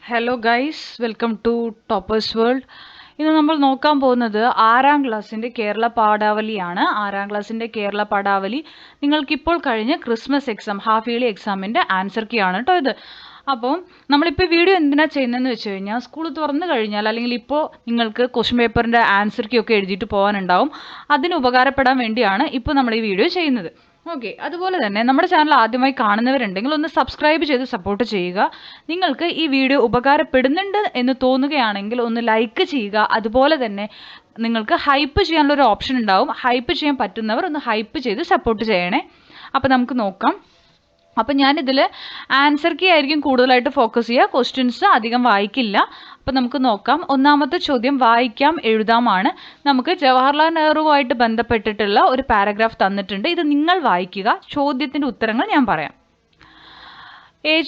Hello guys, welcome to toppers world. ഇന്ന് നമ്മൾ നോക്കാൻ പോകുന്നത് 6ാം ക്ലാസ്സിൻ്റെ കേരള പാഠാവലിയാണ്. 6ാം ക്ലാസ്സിൻ്റെ കേരള പാഠാവലി നിങ്ങൾക്കിപ്പോൾ കഴിഞ്ഞ ക്രിസ്മസ് എക്സാം, ഹാഫ് ഇയർലി എക്സാമിൻ്റെ ആൻസർ കീ ആണ് കേട്ടോ ഇത്. അപ്പം നമ്മളിപ്പോൾ വീഡിയോ എന്തിനാണ് ചെയ്യുന്നതെന്ന് വെച്ച് കഴിഞ്ഞാൽ, സ്കൂൾ തുറന്നു കഴിഞ്ഞാൽ അല്ലെങ്കിൽ ഇപ്പോൾ നിങ്ങൾക്ക് ക്വസ്റ്റ്യൻ പേപ്പറിൻ്റെ ആൻസർ കീ ഒക്കെ എഴുതിയിട്ട് പോകാനുണ്ടാവും. അതിന് ഉപകാരപ്പെടാൻ വേണ്ടിയാണ് ഇപ്പോൾ നമ്മൾ ഈ വീഡിയോ ചെയ്യുന്നത്. ഓക്കെ, അതുപോലെ തന്നെ നമ്മുടെ ചാനൽ ആദ്യമായി കാണുന്നവരുണ്ടെങ്കിൽ ഒന്ന് സബ്സ്ക്രൈബ് ചെയ്ത് സപ്പോർട്ട് ചെയ്യുക. നിങ്ങൾക്ക് ഈ വീഡിയോ ഉപകാരപ്പെടുന്നുണ്ട് എന്ന് തോന്നുകയാണെങ്കിൽ ഒന്ന് ലൈക്ക് ചെയ്യുക. അതുപോലെ തന്നെ നിങ്ങൾക്ക് ഹൈപ്പ് ചെയ്യാനുള്ളൊരു ഓപ്ഷൻ ഉണ്ടാവും. ഹൈപ്പ് ചെയ്യാൻ പറ്റുന്നവർ ഒന്ന് ഹൈപ്പ് ചെയ്ത് സപ്പോർട്ട് ചെയ്യണേ. അപ്പോൾ നമുക്ക് നോക്കാം. അപ്പം ഞാനിതിൽ ആൻസർ കീ ആയിരിക്കും കൂടുതലായിട്ട് ഫോക്കസ് ചെയ്യുക. ക്വസ്റ്റ്യൻസ് അധികം വായിക്കില്ല. അപ്പം നമുക്ക് നോക്കാം. ഒന്നാമത്തെ ചോദ്യം വായിക്കാം എഴുതാമാണ്. നമുക്ക് ജവഹർലാൽ നെഹ്റുവുമായിട്ട് ബന്ധപ്പെട്ടിട്ടുള്ള ഒരു പാരഗ്രാഫ് തന്നിട്ടുണ്ട്. ഇത് നിങ്ങൾ വായിക്കുക. ചോദ്യത്തിൻ്റെ ഉത്തരങ്ങൾ ഞാൻ പറയാം.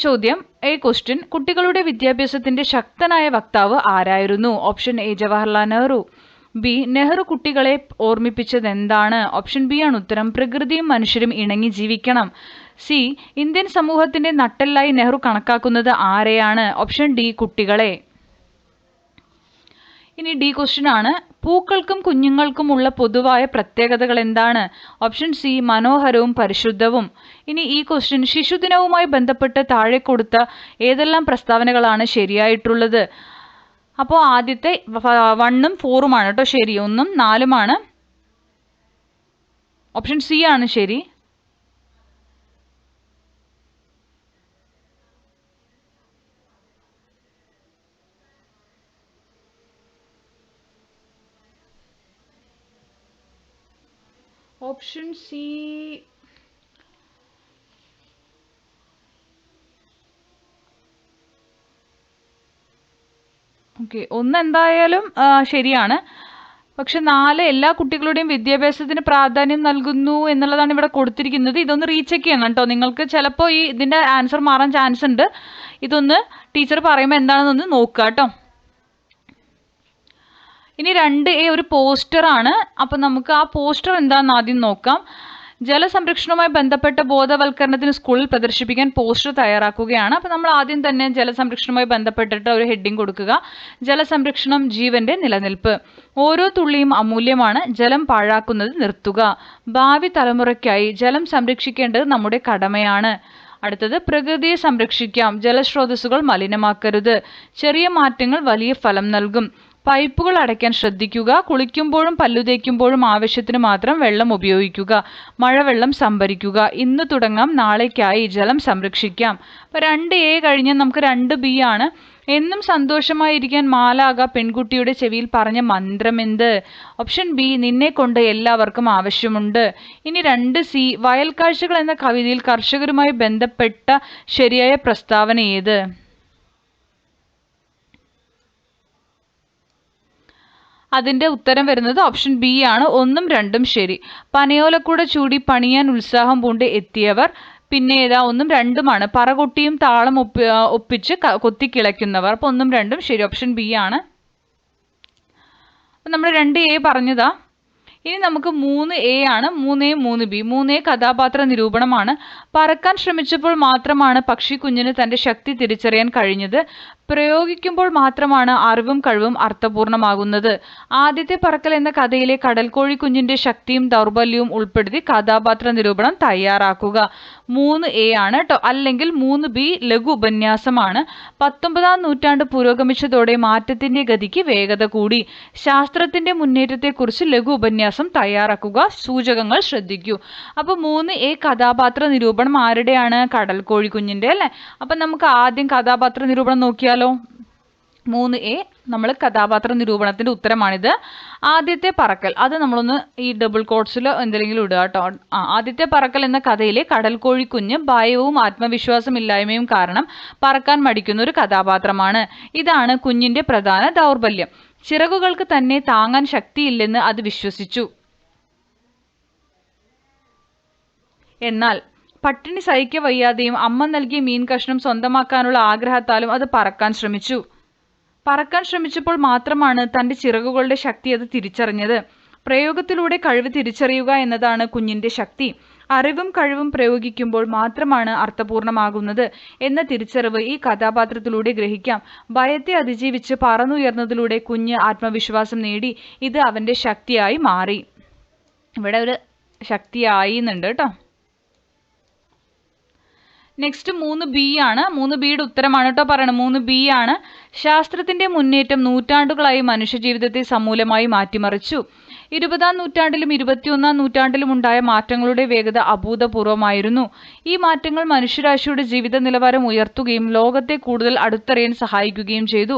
ചോദ്യം, ക്വസ്റ്റ്യൻ: കുട്ടികളുടെ വിദ്യാഭ്യാസത്തിൻ്റെ ശക്തനായ വക്താവ് ആരായിരുന്നു? Option A Jawaharlal Nehru. B, Nehru കുട്ടികളെ ഓർമ്മിപ്പിച്ചത് എന്താണ്? ഓപ്ഷൻ ബി ആണ് ഉത്തരം. പ്രകൃതിയും മനുഷ്യരും ഇണങ്ങി ജീവിക്കണം. സി, ഇന്ത്യൻ സമൂഹത്തിന്റെ നട്ടെല്ലായി നെഹ്റു കണക്കാക്കുന്നത് ആരെയാണ്? ഓപ്ഷൻ ഡി, കുട്ടികളെ. ഇനി ഡി ക്വസ്റ്റ്യൻ ആണ്. പൂക്കൾക്കും കുഞ്ഞുങ്ങൾക്കും ഉള്ള പൊതുവായ പ്രത്യേകതകൾ എന്താണ്? ഓപ്ഷൻ സി, മനോഹരവും പരിശുദ്ധവും. ഇനി ഈ ക്വസ്റ്റ്യൻ: ശിശുദിനവുമായി ബന്ധപ്പെട്ട് താഴെ കൊടുത്ത ഏതെല്ലാം പ്രസ്താവനകളാണ് ശരിയായിട്ടുള്ളത്? അപ്പോൾ ആദ്യത്തെ 1ഉം 4ഉമാണ് കേട്ടോ ശരി. 1ഉം 4ഉമാണ്. ഓപ്ഷൻ സി ആണ് ശരി. ഓപ്ഷൻ സി ഓക്കെ, 1 എന്തായാലും ശരിയാണ്. പക്ഷെ 4 എല്ലാ കുട്ടികളുടെയും വിദ്യാഭ്യാസത്തിന് പ്രാധാന്യം നൽകുന്നു എന്നുള്ളതാണ് ഇവിടെ കൊടുത്തിരിക്കുന്നത്. ഇതൊന്ന് റീചെക്ക് ചെയ്യണം കേട്ടോ. നിങ്ങൾക്ക് ചിലപ്പോൾ ഇതിൻ്റെ ആൻസർ മാറാൻ ചാൻസ് ഉണ്ട്. ഇതൊന്ന് ടീച്ചർ പറയുമ്പോൾ എന്താണെന്നൊന്ന് നോക്കുക കേട്ടോ. ഇനി 2A ഒരു പോസ്റ്ററാണ്. അപ്പം നമുക്ക് ആ പോസ്റ്റർ എന്താണെന്ന് ആദ്യം നോക്കാം. ജലസംരക്ഷണവുമായി ബന്ധപ്പെട്ട ബോധവൽക്കരണത്തിന് സ്കൂളിൽ പ്രദർശിപ്പിക്കാൻ പോസ്റ്റർ തയ്യാറാക്കുകയാണ്. അപ്പോൾ നമ്മൾ ആദ്യം തന്നെ ജലസംരക്ഷണവുമായി ബന്ധപ്പെട്ടിട്ട് ഒരു ഹെഡിങ് കൊടുക്കുക. ജലസംരക്ഷണം ജീവന്റെ നിലനിൽപ്പ്. ഓരോ തുള്ളിയും അമൂല്യമാണ്. ജലം പാഴാക്കുന്നത് നിർത്തുക. ഭാവി തലമുറയ്ക്കായി ജലം സംരക്ഷിക്കേണ്ടത് നമ്മുടെ കടമയാണ്. അടുത്തത്, പ്രകൃതിയെ സംരക്ഷിക്കാം. ജലസ്രോതസ്സുകൾ മലിനമാക്കരുത്. ചെറിയ മാറ്റങ്ങൾ വലിയ ഫലം നൽകും. പൈപ്പുകൾ അടയ്ക്കാൻ ശ്രദ്ധിക്കുക. കുളിക്കുമ്പോഴും പല്ലുതേക്കുമ്പോഴും ആവശ്യത്തിന് മാത്രം വെള്ളം ഉപയോഗിക്കുക. മഴവെള്ളം സംഭരിക്കുക. ഇന്ന് തുടങ്ങാം, നാളേക്കായി ജലം സംരക്ഷിക്കാം. അപ്പോൾ 2A കഴിഞ്ഞ് നമുക്ക് 2B ആണ്. എന്നും സന്തോഷമായിരിക്കാൻ മാലാക പെൺകുട്ടിയുടെ ചെവിയിൽ പറഞ്ഞ മന്ത്രം എന്ത്? ഓപ്ഷൻ ബി, നിന്നെ കൊണ്ട് എല്ലാവർക്കും ആവശ്യമുണ്ട്. ഇനി 2C, വയൽക്കാഴ്ചകൾ എന്ന കവിതയിൽ കർഷകരുമായി ബന്ധപ്പെട്ട ശരിയായ പ്രസ്താവന ഏത്? അതിൻ്റെ ഉത്തരം വരുന്നത് ഓപ്ഷൻ ബി ആണ്. 1ഉം 2ഉം ശരി. പനയോലക്കൂട ചൂടി പണിയാൻ ഉത്സാഹം പൂണ്ട് എത്തിയവർ. പിന്നെ ഏതാ? 1ഉം 2ഉമാണ്. പറകൊട്ടിയും താളം ഒപ്പിച്ച് കൊത്തിക്കിളയ്ക്കുന്നവർ. അപ്പോൾ 1ഉം 2ഉം ശരി. ഓപ്ഷൻ ബി ആണ്. അപ്പം നമ്മൾ 2A പറഞ്ഞതാ. ഇനി നമുക്ക് 3A ആണ്. 3A 3B. 3A കഥാപാത്ര നിരൂപണമാണ്. പറക്കാൻ ശ്രമിച്ചപ്പോൾ മാത്രമാണ് പക്ഷി കുഞ്ഞിന് തൻ്റെ ശക്തി തിരിച്ചറിയാൻ കഴിഞ്ഞത്. പ്രയോഗിക്കുമ്പോൾ മാത്രമാണ് അറിവും കഴിവും അർത്ഥപൂർണമാകുന്നത്. ആദ്യത്തെ പറക്കൽ എന്ന കഥയിലെ കടൽക്കോഴി കുഞ്ഞിന്റെ ശക്തിയും ദൗർബല്യവും ഉൾപ്പെടുത്തി കഥാപാത്ര നിരൂപണം തയ്യാറാക്കുക. 3A ആണ് കേട്ടോ. അല്ലെങ്കിൽ 3B ലഘു ഉപന്യാസമാണ്. 19ാം നൂറ്റാണ്ട് പുരോഗമിച്ചതോടെ മാറ്റത്തിന്റെ ഗതിക്ക് വേഗത കൂടി. ശാസ്ത്രത്തിന്റെ മുന്നേറ്റത്തെക്കുറിച്ച് ലഘു ഉപന്യാസം തയ്യാറാക്കുക. സൂചകങ്ങൾ ശ്രദ്ധിക്കൂ. അപ്പോൾ 3A കഥാപാത്ര നിരൂപണം ആരുടെയാണ്? കടൽക്കോഴി കുഞ്ഞിന്റെ അല്ലേ. അപ്പം നമുക്ക് ആദ്യം കഥാപാത്ര നിരൂപണം നോക്കിയാലോ. 3A നമ്മൾ കഥാപാത്ര നിരൂപണത്തിന്റെ ഉത്തരമാണിത്. ആദ്യത്തെ പറക്കൽ, അത് നമ്മളൊന്ന് ഈ ഡബിൾ കോട്ട്സിൽ എന്തെങ്കിലും ഇടുക കേട്ടോ. ആദ്യത്തെ പറക്കൽ എന്ന കഥയിലെ കടൽക്കോഴി കുഞ്ഞ് ഭയവും ആത്മവിശ്വാസമില്ലായ്മയും കാരണം പറക്കാൻ മടിക്കുന്ന ഒരു കഥാപാത്രമാണ്. ഇതാണ് കുഞ്ഞിന്റെ പ്രധാന ദൗർബല്യം. ചിറകുകൾക്ക് തന്നെ താങ്ങാൻ ശക്തിയില്ലെന്ന് അത് വിശ്വസിച്ചു. എന്നാൽ പട്ടിണി സഹിക്ക വയ്യാതെയും അമ്മ നൽകിയ മീൻ കഷ്ണം സ്വന്തമാക്കാനുള്ള ആഗ്രഹത്താലും അത് പറക്കാൻ ശ്രമിച്ചു. പറക്കാൻ ശ്രമിച്ചപ്പോൾ മാത്രമാണ് തൻ്റെ ചിറകുകളുടെ ശക്തി അത് തിരിച്ചറിഞ്ഞത്. പ്രയോഗത്തിലൂടെ കഴിവ് തിരിച്ചറിയുക എന്നതാണ് കുഞ്ഞിന്റെ ശക്തി. അറിവും കഴിവും പ്രയോഗിക്കുമ്പോൾ മാത്രമാണ് അർത്ഥപൂർണമാകുന്നത് എന്ന തിരിച്ചറിവ് ഈ കഥാപാത്രത്തിലൂടെ ഗ്രഹിക്കാം. ഭയത്തെ അതിജീവിച്ച് പറന്നുയർന്നതിലൂടെ കുഞ്ഞ് ആത്മവിശ്വാസം നേടി. ഇത് അവന്റെ ശക്തിയായി മാറി. ഇവിടെ ഒരു ശക്തിയായി എന്നുണ്ട് കേട്ടോ. നെക്സ്റ്റ് 3B ആണ്. 3Bയുടെ ഉത്തരമാണ് കേട്ടോ പറയണം. 3B ആണ്. ശാസ്ത്രത്തിന്റെ മുന്നേറ്റം നൂറ്റാണ്ടുകളായി മനുഷ്യജീവിതത്തെ സമൂലമായി മാറ്റിമറിച്ചു. 20-ാം നൂറ്റാണ്ടിലും 21-ാം നൂറ്റാണ്ടിലും ഉണ്ടായ മാറ്റങ്ങളുടെ വേഗത അഭൂതപൂർവമായിരുന്നു. ഈ മാറ്റങ്ങൾ മനുഷ്യരാശിയുടെ ജീവിത നിലവാരം ഉയർത്തുകയും ലോകത്തെ കൂടുതൽ അടുത്തറിയാൻ സഹായിക്കുകയും ചെയ്തു.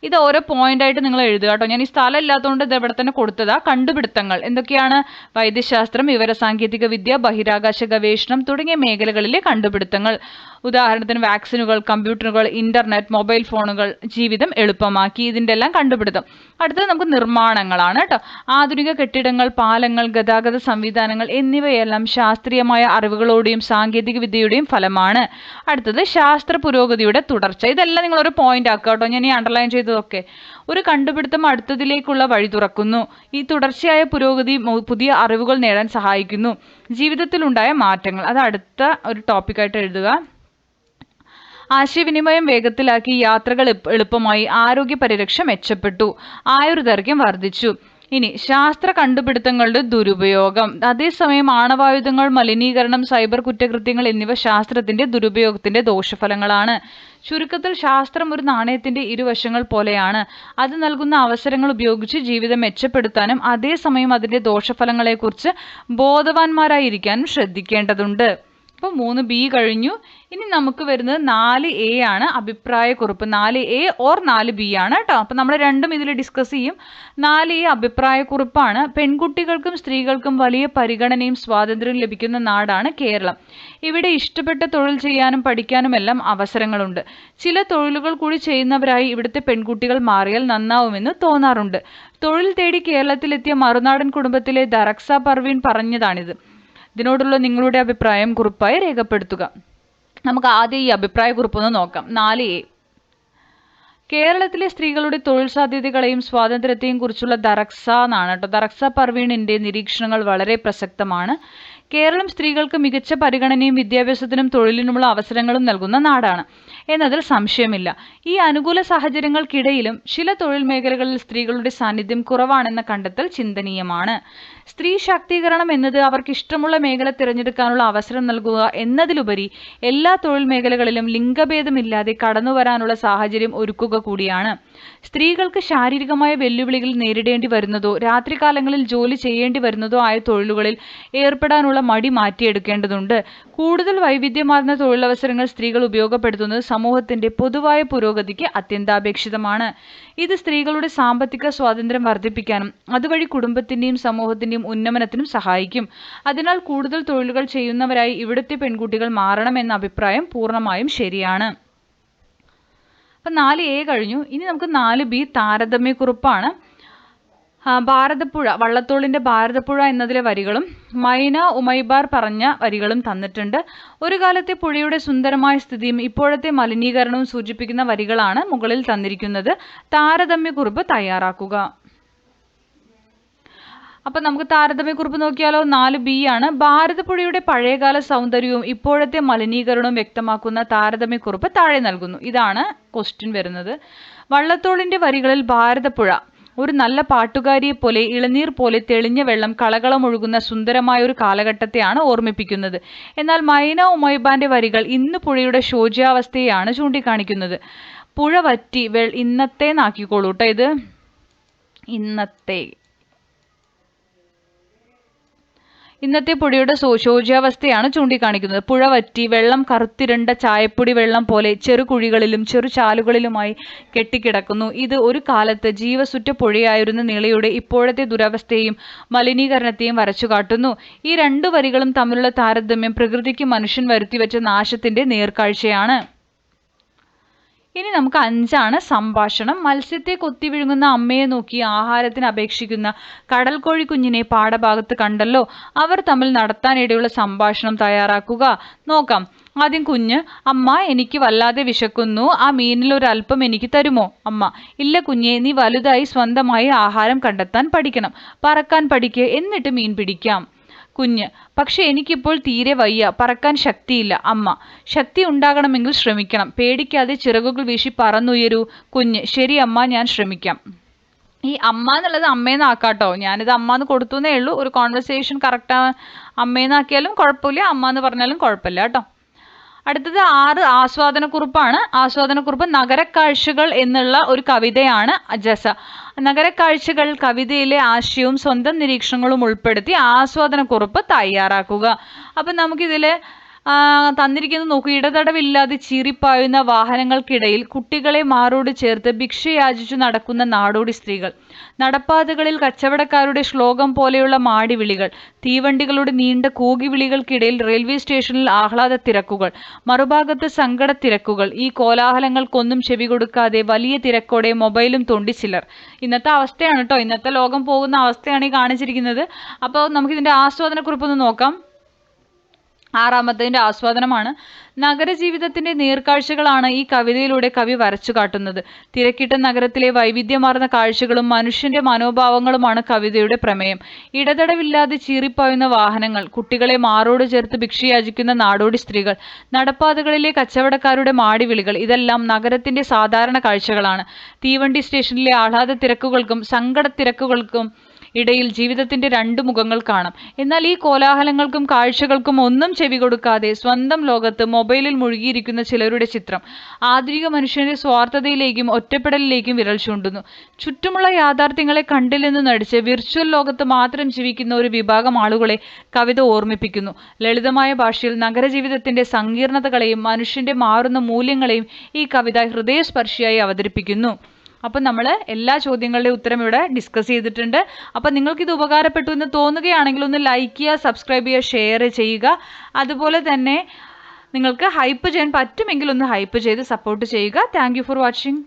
ഇത് ഓരോ പോയിന്റായിട്ട് നിങ്ങൾ എഴുതുക കേട്ടോ. ഞാൻ ഈ സ്ഥലം ഇല്ലാത്തതുകൊണ്ട് ഇത് ഇവിടെ തന്നെ കൊടുത്തതാ. കണ്ടുപിടുത്തങ്ങൾ എന്തൊക്കെയാണ്? വൈദ്യശാസ്ത്രം, വിവരസാങ്കേതിക വിദ്യ, ബഹിരാകാശ ഗവേഷണം തുടങ്ങിയ മേഖലകളിലെ കണ്ടുപിടുത്തങ്ങൾ. ഉദാഹരണത്തിന് വാക്സിനുകൾ, കമ്പ്യൂട്ടറുകൾ, ഇന്റർനെറ്റ്, മൊബൈൽ ഫോണുകൾ ജീവിതം എളുപ്പമാക്കി. ഇതിൻ്റെ എല്ലാം കണ്ടുപിടുത്തം. അടുത്തത് നമുക്ക് നിർമ്മാണങ്ങളാണ് കേട്ടോ. ആധുനിക കെട്ടിടങ്ങൾ, പാലങ്ങൾ, ഗതാഗത സംവിധാനങ്ങൾ എന്നിവയെല്ലാം ശാസ്ത്രീയമായ അറിവുകളോടെയും സാങ്കേതിക വിദ്യയുടെയും ഫലമാണ്. അടുത്തത് ശാസ്ത്ര പുരോഗതിയുടെ തുടർച്ച. ഇതെല്ലാം നിങ്ങൾ ഒരു പോയിന്റ് ആക്കുക കേട്ടോ. ഞാൻ ഈ അണ്ടർലൈൻ ചെയ്തതൊക്കെ. ഒരു കണ്ടുപിടുത്തം അടുത്തതിലേക്കുള്ള വഴി തുറക്കുന്നു. ഈ തുടർച്ചയായ പുരോഗതി പുതിയ അറിവുകൾ നേടാൻ സഹായിക്കുന്നു. ജീവിതത്തിലുണ്ടായ മാറ്റങ്ങൾ അത് അടുത്ത ഒരു ടോപ്പിക്കായിട്ട് എഴുതുക. ആശയവിനിമയം വേഗത്തിലാക്കി, യാത്രകൾ എളുപ്പമായി, ആരോഗ്യ പരിരക്ഷ മെച്ചപ്പെട്ടു, ആയുർദൈർഘ്യം വർദ്ധിച്ചു. ഇനി ശാസ്ത്ര കണ്ടുപിടുത്തങ്ങളുടെ ദുരുപയോഗം. അതേസമയം ആണവായുധങ്ങൾ, മലിനീകരണം, സൈബർ കുറ്റകൃത്യങ്ങൾ എന്നിവ ശാസ്ത്രത്തിന്റെ ദുരുപയോഗത്തിന്റെ ദോഷഫലങ്ങളാണ്. ചുരുക്കത്തിൽ ശാസ്ത്രം ഒരു നാണയത്തിന്റെ ഇരുവശങ്ങൾ പോലെയാണ്. അത് നൽകുന്ന അവസരങ്ങൾ ഉപയോഗിച്ച് ജീവിതം മെച്ചപ്പെടുത്താനും അതേസമയം അതിന്റെ ദോഷഫലങ്ങളെക്കുറിച്ച് ബോധവാന്മാരായിരിക്കാനും ശ്രദ്ധിക്കേണ്ടതുണ്ട്. അപ്പോൾ 3B കഴിഞ്ഞു. ഇനി നമുക്ക് വരുന്നത് 4A ആണ്, അഭിപ്രായക്കുറിപ്പ്. 4A ഓർ 4B ആണ് കേട്ടോ. അപ്പം നമ്മൾ രണ്ടും ഇതിൽ ഡിസ്കസ് ചെയ്യും. 4A അഭിപ്രായക്കുറിപ്പാണ്. പെൺകുട്ടികൾക്കും സ്ത്രീകൾക്കും വലിയ പരിഗണനയും സ്വാതന്ത്ര്യവും ലഭിക്കുന്ന നാടാണ് കേരളം. ഇവിടെ ഇഷ്ടപ്പെട്ട തൊഴിൽ ചെയ്യാനും പഠിക്കാനുമെല്ലാം അവസരങ്ങളുണ്ട്. ചില തൊഴിലുകൾ കൂടി ചെയ്യുന്നവരായി ഇവിടുത്തെ പെൺകുട്ടികൾ മാറിയാൽ നന്നാവുമെന്ന് തോന്നാറുണ്ട്. തൊഴിൽ തേടി കേരളത്തിലെത്തിയ മറുനാടൻ കുടുംബത്തിലെ ദറക്സ പർവീൻ പറഞ്ഞതാണിത്. ഇതിനോടുള്ള നിങ്ങളുടെ അഭിപ്രായം കുറിപ്പായി രേഖപ്പെടുത്തുക. നമുക്ക് ആദ്യം ഈ അഭിപ്രായക്കുറിപ്പൊന്ന് നോക്കാം. 4A. കേരളത്തിലെ സ്ത്രീകളുടെ തൊഴിൽ സാധ്യതകളെയും സ്വാതന്ത്ര്യത്തെയും കുറിച്ചുള്ള ദറക്സ എന്നാണ് കേട്ടോ. ദറക്സ പർവീണിന്റെ നിരീക്ഷണങ്ങൾ വളരെ പ്രസക്തമാണ്. കേരളം സ്ത്രീകൾക്ക് മികച്ച പരിഗണനയും വിദ്യാഭ്യാസത്തിനും തൊഴിലിനുമുള്ള അവസരങ്ങളും നൽകുന്ന നാടാണ് എന്നതിൽ സംശയമില്ല. ഈ അനുകൂല സാഹചര്യങ്ങൾക്കിടയിലും ചില തൊഴിൽ മേഖലകളിൽ സ്ത്രീകളുടെ സാന്നിധ്യം കുറവാണെന്ന കണ്ടെത്തൽ ചിന്തനീയമാണ്. സ്ത്രീ ശാക്തീകരണം എന്നത് അവർക്ക് ഇഷ്ടമുള്ള മേഖല തിരഞ്ഞെടുക്കാനുള്ള അവസരം നൽകുക എന്നതിലുപരി എല്ലാ തൊഴിൽ മേഖലകളിലും ലിംഗഭേദമില്ലാതെ കടന്നുവരാനുള്ള സാഹചര്യം ഒരുക്കുക കൂടിയാണ്. സ്ത്രീകൾക്ക് ശാരീരികമായ വെല്ലുവിളികൾ നേരിടേണ്ടി വരുന്നതോ രാത്രികാലങ്ങളിൽ ജോലി ചെയ്യേണ്ടി വരുന്നതോ ആയ തൊഴിലുകളിൽ ഏർപ്പെടാനുള്ള മടി മാറ്റിയെടുക്കേണ്ടതുണ്ട്. കൂടുതൽ വൈവിധ്യമാർന്ന തൊഴിലവസരങ്ങൾ സ്ത്രീകൾ ഉപയോഗപ്പെടുത്തുന്നത് സമൂഹത്തിന്റെ പൊതുവായ പുരോഗതിക്ക് അത്യന്താപേക്ഷിതമാണ്. ഇത് സ്ത്രീകളുടെ സാമ്പത്തിക സ്വാതന്ത്ര്യം വർദ്ധിപ്പിക്കാനും അതുവഴി കുടുംബത്തിന്റെയും സമൂഹത്തിന്റെയും ഉന്നമനത്തിനും സഹായിക്കും. അതിനാൽ കൂടുതൽ തൊഴിലുകൾ ചെയ്യുന്നവരായി ഇവിടുത്തെ പെൺകുട്ടികൾ മാറണമെന്ന അഭിപ്രായം പൂർണ്ണമായും ശരിയാണ്. അപ്പം 4A കഴിഞ്ഞു. ഇനി നമുക്ക് 4B താരതമ്യക്കുറിപ്പാണ്. ഭാരതപ്പുഴ, വള്ളത്തോളിന്റെ ഭാരതപ്പുഴ എന്നതിലെ വരികളും മൈന ഉമൈബാർ പറഞ്ഞ വരികളും തന്നിട്ടുണ്ട്. ഒരു കാലത്തെ പുഴയുടെ സുന്ദരമായ സ്ഥിതിയും ഇപ്പോഴത്തെ മലിനീകരണവും സൂചിപ്പിക്കുന്ന വരികളാണ് മുകളിൽ തന്നിരിക്കുന്നത്. താരതമ്യക്കുറിപ്പ് തയ്യാറാക്കുക. അപ്പം നമുക്ക് താരതമ്യക്കുറിപ്പ് നോക്കിയാലോ. 4B ആണ്. ഭാരതപ്പുഴയുടെ പഴയകാല സൗന്ദര്യവും ഇപ്പോഴത്തെ മലിനീകരണവും വ്യക്തമാക്കുന്ന താരതമ്യക്കുറിപ്പ് താഴെ നൽകുന്നു. ഇതാണ് ക്വസ്റ്റ്യൻ വരുന്നത്. വള്ളത്തോളിന്റെ വരികളിൽ ഭാരതപ്പുഴ ഒരു നല്ല പാട്ടുകാരിയെ പോലെ, ഇളനീർ പോലെ തെളിഞ്ഞ വെള്ളം കളകളമൊഴുകുന്ന സുന്ദരമായ ഒരു കാലഘട്ടത്തെയാണ് ഓർമ്മിപ്പിക്കുന്നത്. എന്നാൽ മൈന ഉമൈബാന്റെ വരികൾ ഇന്ന് പുഴയുടെ ശോച്യാവസ്ഥയെയാണ് ചൂണ്ടിക്കാണിക്കുന്നത്. പുഴ വറ്റി ഇന്നത്തെ നാക്കിക്കോളൂ കേട്ടോ. ഇത് ഇന്നത്തെ പുഴയുടെ ശോച്യാവസ്ഥയാണ് ചൂണ്ടിക്കാണിക്കുന്നത്. പുഴ വറ്റി വെള്ളം കറുത്തിരണ്ട ചായപ്പൊടി വെള്ളം പോലെ ചെറുകുഴികളിലും ചെറുചാലുകളിലുമായി കെട്ടിക്കിടക്കുന്നു. ഇത് ഒരു കാലത്ത് ജീവസുറ്റ പുഴയായിരുന്ന നിളയുടെ ഇപ്പോഴത്തെ ദുരവസ്ഥയെയും മലിനീകരണത്തെയും വരച്ചുകാട്ടുന്നു. ഈ രണ്ടു വരികളും തമ്മിലുള്ള താരതമ്യം പ്രകൃതിക്ക് മനുഷ്യൻ വരുത്തിവെച്ച നാശത്തിന്റെ നേർക്കാഴ്ചയാണ്. ഇനി നമുക്ക് 5 ആണ് സംഭാഷണം. മത്സ്യത്തെ കൊത്തി വിഴുങ്ങുന്ന അമ്മയെ നോക്കി ആഹാരത്തിന് അപേക്ഷിക്കുന്ന കടൽക്കോഴി കുഞ്ഞിനെ പാഠഭാഗത്ത് കണ്ടല്ലോ. അവർ തമ്മിൽ നടത്താനിടയുള്ള സംഭാഷണം തയ്യാറാക്കുക. നോക്കാം. ആദ്യം കുഞ്ഞ്: അമ്മ, എനിക്ക് വല്ലാതെ വിശക്കുന്നു. ആ മീനിൽ ഒരല്പം എനിക്ക് തരുമോ? അമ്മ: ഇല്ല കുഞ്ഞെ, നീ വലുതായി സ്വന്തമായി ആഹാരം കണ്ടെത്താൻ പഠിക്കണം. പറക്കാൻ പഠിക്ക്, എന്നിട്ട് മീൻ പിടിക്കാം. കുഞ്ഞ്: പക്ഷെ എനിക്കിപ്പോൾ തീരെ വയ്യ, പറക്കാൻ ശക്തിയില്ല. അമ്മ: ശക്തി ഉണ്ടാകണമെങ്കിൽ ശ്രമിക്കണം, പേടിക്കാതെ ചിറകുകൾ വീശി പറന്നുയരൂ. കുഞ്ഞ്: ശരി അമ്മ, ഞാൻ ശ്രമിക്കാം. ഈ അമ്മ എന്നുള്ളത് അമ്മേന്നാക്കാട്ടോ. ഞാനിത് അമ്മ എന്ന് കൊടുത്തു എന്നേ ഉള്ളൂ. ഒരു കോൺവെർസേഷൻ കറക്റ്റ് അമ്മേന്നാക്കിയാലും കുഴപ്പമില്ല, അമ്മ എന്ന് പറഞ്ഞാലും കുഴപ്പമില്ല കേട്ടോ. അടുത്തത് 6 ആസ്വാദനക്കുറിപ്പാണ്. ആസ്വാദനക്കുറിപ്പ് നഗരക്കാഴ്ചകൾ എന്നുള്ള ഒരു കവിതയാണ്. ജസ: നഗരക്കാഴ്ചകൾ കവിതയിലെ ആശയവും സ്വന്തം നിരീക്ഷണങ്ങളും ഉൾപ്പെടുത്തി ആസ്വാദനക്കുറിപ്പ് തയ്യാറാക്കുക. അപ്പം നമുക്കിതിൽ തന്നിരിക്കുന്നത് നോക്കൂ. ഇടതടവില്ലാതെ ചീറിപ്പായുന്ന വാഹനങ്ങൾക്കിടയിൽ കുട്ടികളെ മാറോട് ചേർത്ത് ഭിക്ഷയാചിച്ചു നടക്കുന്ന നാടോടി സ്ത്രീകൾ, നടപ്പാതകളിൽ കച്ചവടക്കാരുടെ ശ്ലോകം പോലെയുള്ള മാടിവിളികൾ, തീവണ്ടികളുടെ നീണ്ട കൂകിവിളികൾക്കിടയിൽ റെയിൽവേ സ്റ്റേഷനിൽ ആഹ്ലാദ തിരക്കുകൾ, മറുഭാഗത്ത് സങ്കട തിരക്കുകൾ. ഈ കോലാഹലങ്ങൾക്കൊന്നും ചെവി കൊടുക്കാതെ വലിയ തിരക്കോടെ മൊബൈലും തോണ്ടി ചിലർ. ഇന്നത്തെ അവസ്ഥയാണ് കേട്ടോ, ഇന്നത്തെ ലോകം പോകുന്ന അവസ്ഥയാണ് ഈ കാണിച്ചിരിക്കുന്നത്. അപ്പോൾ നമുക്കിതിൻ്റെ ആസ്വാദനക്കുറിപ്പൊന്ന് നോക്കാം. 6ാമത്തതിൻ്റെ ആസ്വാദനമാണ്. നഗരജീവിതത്തിൻ്റെ നേർക്കാഴ്ചകളാണ് ഈ കവിതയിലൂടെ കവി വരച്ചു കാട്ടുന്നത്. തിരക്കിട്ട നഗരത്തിലെ വൈവിധ്യമാർന്ന കാഴ്ചകളും മനുഷ്യന്റെ മനോഭാവങ്ങളുമാണ് കവിതയുടെ പ്രമേയം. ഇടതടവില്ലാതെ ചീറിപ്പായുന്ന വാഹനങ്ങൾ, കുട്ടികളെ മാറോട് ചേർത്ത് ഭിക്ഷയാചിക്കുന്ന നാടോടി സ്ത്രീകൾ, നടപ്പാതകളിലെ കച്ചവടക്കാരുടെ മാടിവിളികൾ, ഇതെല്ലാം നഗരത്തിന്റെ സാധാരണ കാഴ്ചകളാണ്. തീവണ്ടി സ്റ്റേഷനിലെ ആഹ്ലാദ തിരക്കുകൾക്കും സങ്കട തിരക്കുകൾക്കും ഇടയിൽ ജീവിതത്തിന്റെ 2 മുഖങ്ങൾ കാണാം. എന്നാൽ ഈ കോലാഹലങ്ങൾക്കും കാഴ്ചകൾക്കും ഒന്നും ചെവി കൊടുക്കാതെ സ്വന്തം ലോകത്ത് മൊബൈലിൽ മുഴുകിയിരിക്കുന്ന ചിലരുടെ ചിത്രം ആധുനിക മനുഷ്യന്റെ സ്വാർത്ഥതയിലേക്കും ഒറ്റപ്പെടലിലേക്കും വിരൽ ചൂണ്ടുന്നു. ചുറ്റുമുള്ള യാഥാർത്ഥ്യങ്ങളെ കണ്ടില്ലെന്ന് നടിച്ച് വിർച്വൽ ലോകത്ത് മാത്രം ജീവിക്കുന്ന ഒരു വിഭാഗം ആളുകളെ കവിത ഓർമ്മിപ്പിക്കുന്നു. ലളിതമായ ഭാഷയിൽ നഗരജീവിതത്തിന്റെ സങ്കീർണതകളെയും മനുഷ്യന്റെ മാറുന്ന മൂല്യങ്ങളെയും ഈ കവിത ഹൃദയസ്പർശിയായി അവതരിപ്പിക്കുന്നു. അപ്പം നമ്മൾ എല്ലാ ചോദ്യങ്ങളുടെയും ഉത്തരം ഇവിടെ ഡിസ്കസ് ചെയ്തിട്ടുണ്ട്. അപ്പം നിങ്ങൾക്കിത് ഉപകാരപ്പെട്ടു എന്ന് തോന്നുകയാണെങ്കിൽ ഒന്ന് ലൈക്ക് ചെയ്യുക, സബ്സ്ക്രൈബ് ചെയ്യുക, ഷെയർ ചെയ്യുക. അതുപോലെ തന്നെ നിങ്ങൾക്ക് ഹൈപ്പ് ചെയ്യാൻ പറ്റുമെങ്കിൽ ഒന്ന് ഹൈപ്പ് ചെയ്ത് സപ്പോർട്ട് ചെയ്യുക. Thank you for watching.